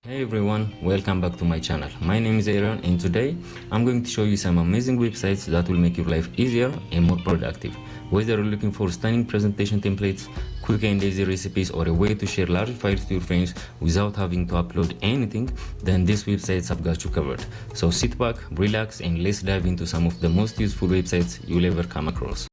Hey everyone, welcome back to my channel. My name is Aaron and today I'm going to show you some amazing websites that will make your life easier and more productive. Whether you're looking for stunning presentation templates, quick and easy recipes, or a way to share large files to your friends without having to upload anything, then these websites have got you covered. So sit back, relax, and let's dive into some of the most useful websites you'll ever come across.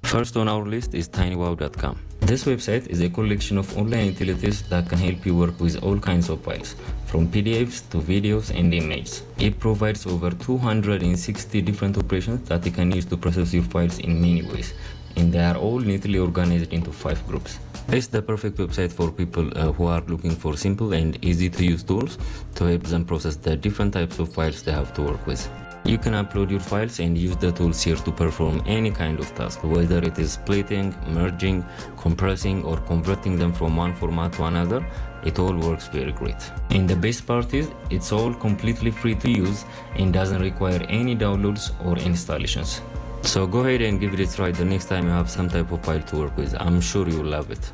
First on our list is tinywow.com. This website is a collection of online utilities that can help you work with all kinds of files, from PDFs to videos and images. It provides over 260 different operations that you can use to process your files in many ways, and they are all neatly organized into 5 groups. It's the perfect website for people who are looking for simple and easy to use tools to help them process the different types of files they have to work with. You can upload your files and use the tools here to perform any kind of task, whether it is splitting, merging, compressing, or converting them from one format to another. It all works very great. And the best part is, it's all completely free to use and doesn't require any downloads or installations. So go ahead and give it a try the next time you have some type of file to work with. I'm sure you'll love it.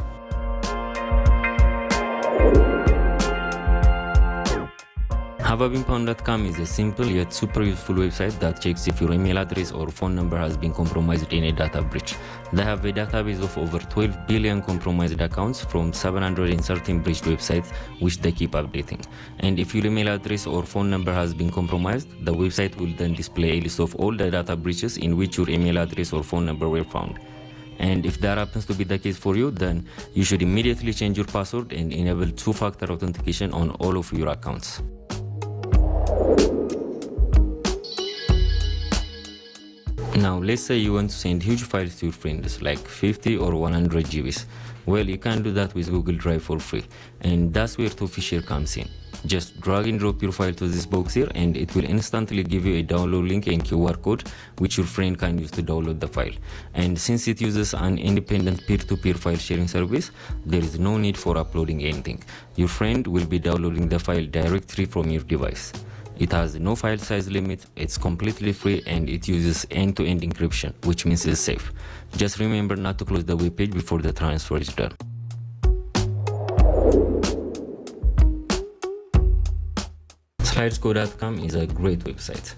HaveABeenPwned.com is a simple yet super useful website that checks if your email address or phone number has been compromised in a data breach. They have a database of over 12 billion compromised accounts from 713 breached websites, which they keep updating. And if your email address or phone number has been compromised, the website will then display a list of all the data breaches in which your email address or phone number were found. And if that happens to be the case for you, then you should immediately change your password and enable two-factor authentication on all of your accounts. Now let's say you want to send huge files to your friends, like 50 or 100 GBs. Well, you can do that with Google Drive for free, and that's where ToFiShare comes in. Just drag and drop your file to this box here and it will instantly give you a download link and QR code which your friend can use to download the file. And since it uses an independent peer-to-peer file sharing service, there is no need for uploading anything. Your friend will be downloading the file directly from your device. It has no file size limit, it's completely free, and it uses end-to-end encryption, which means it's safe. Just remember not to close the web page before the transfer is done. Slidesgo.com is a great website.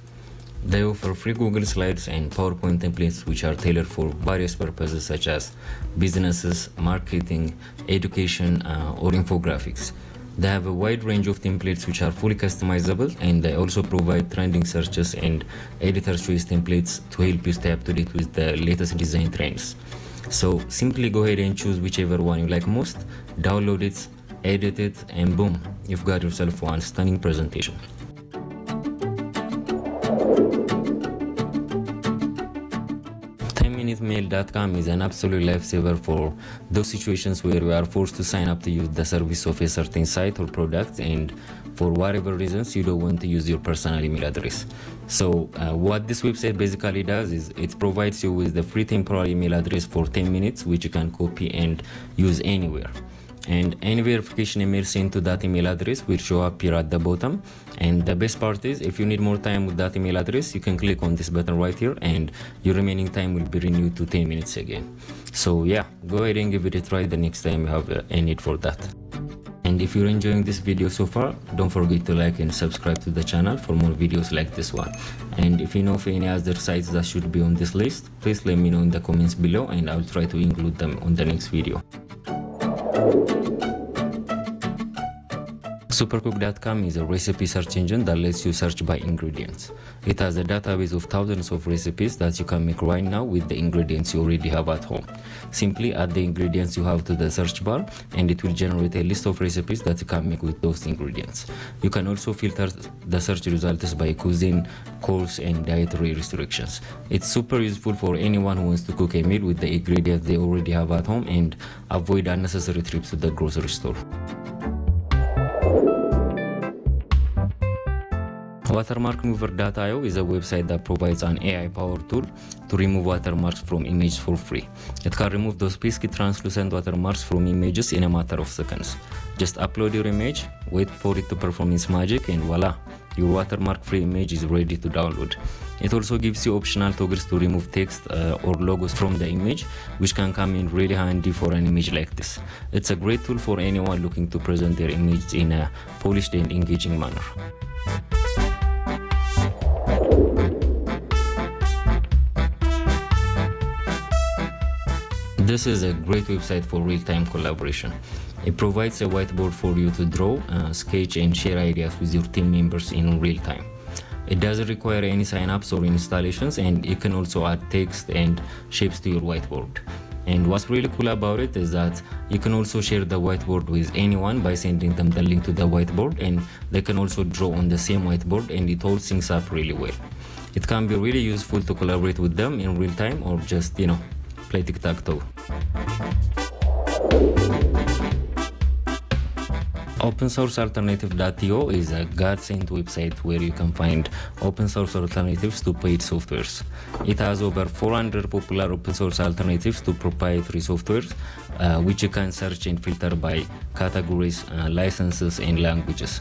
They offer free Google Slides and PowerPoint templates which are tailored for various purposes such as businesses, marketing, education, or infographics. They have a wide range of templates which are fully customizable, and they also provide trending searches and editor's choice templates to help you stay up to date with the latest design trends. So simply go ahead and choose whichever one you like most, download it, edit it, and boom, you've got yourself one stunning presentation. MailCom is an absolute lifesaver for those situations where you are forced to sign up to use the service of a certain site or product, and for whatever reasons you don't want to use your personal email address. So what this website basically does is it provides you with the free temporary email address for 10 minutes, which you can copy and use anywhere. And any verification email sent to that email address will show up here at the bottom. And the best part is, if you need more time with that email address, you can click on this button right here and your remaining time will be renewed to 10 minutes again. So yeah, go ahead and give it a try the next time you have a need for that. And if you're enjoying this video so far, don't forget to like and subscribe to the channel for more videos like this one. And if you know of any other sites that should be on this list, please let me know in the comments below and I'll try to include them on the next video. Supercook.com is a recipe search engine that lets you search by ingredients. It has a database of thousands of recipes that you can make right now with the ingredients you already have at home. Simply add the ingredients you have to the search bar and it will generate a list of recipes that you can make with those ingredients. You can also filter the search results by cuisine, course, and dietary restrictions. It's super useful for anyone who wants to cook a meal with the ingredients they already have at home and avoid unnecessary trips to the grocery store. Watermarkremover.io is a website that provides an AI-powered tool to remove watermarks from images for free. It can remove those pesky translucent watermarks from images in a matter of seconds. Just upload your image, wait for it to perform its magic, and voila, your watermark-free image is ready to download. It also gives you optional toggles to remove text or logos from the image, which can come in really handy for an image like this. It's a great tool for anyone looking to present their image in a polished and engaging manner. This is a great website for real-time collaboration. It provides a whiteboard for you to draw, sketch, and share ideas with your team members in real time. It doesn't require any sign-ups or installations, and you can also add text and shapes to your whiteboard. And what's really cool about it is that you can also share the whiteboard with anyone by sending them the link to the whiteboard, and they can also draw on the same whiteboard, and it all syncs up really well. It can be really useful to collaborate with them in real time or just, play tic-tac-toe. OpenSourceAlternative.io is a godsend website where you can find open source alternatives to paid softwares. It has over 400 popular open source alternatives to proprietary softwares, which you can search and filter by categories, licenses, and languages.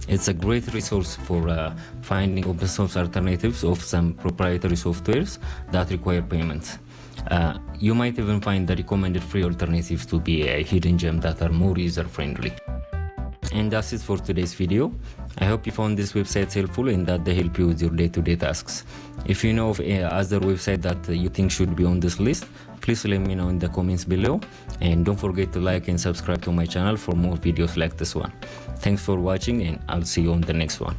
It's a great resource for finding open source alternatives of some proprietary softwares that require payments. You might even find the recommended free alternatives to be a hidden gem that are more user-friendly. And that's it for today's video. I hope you found these websites helpful and that they help you with your day-to-day tasks. If you know of other website that you think should be on this list, please let me know in the comments below. And don't forget to like and subscribe to my channel for more videos like this one. Thanks for watching, and I'll see you on the next one.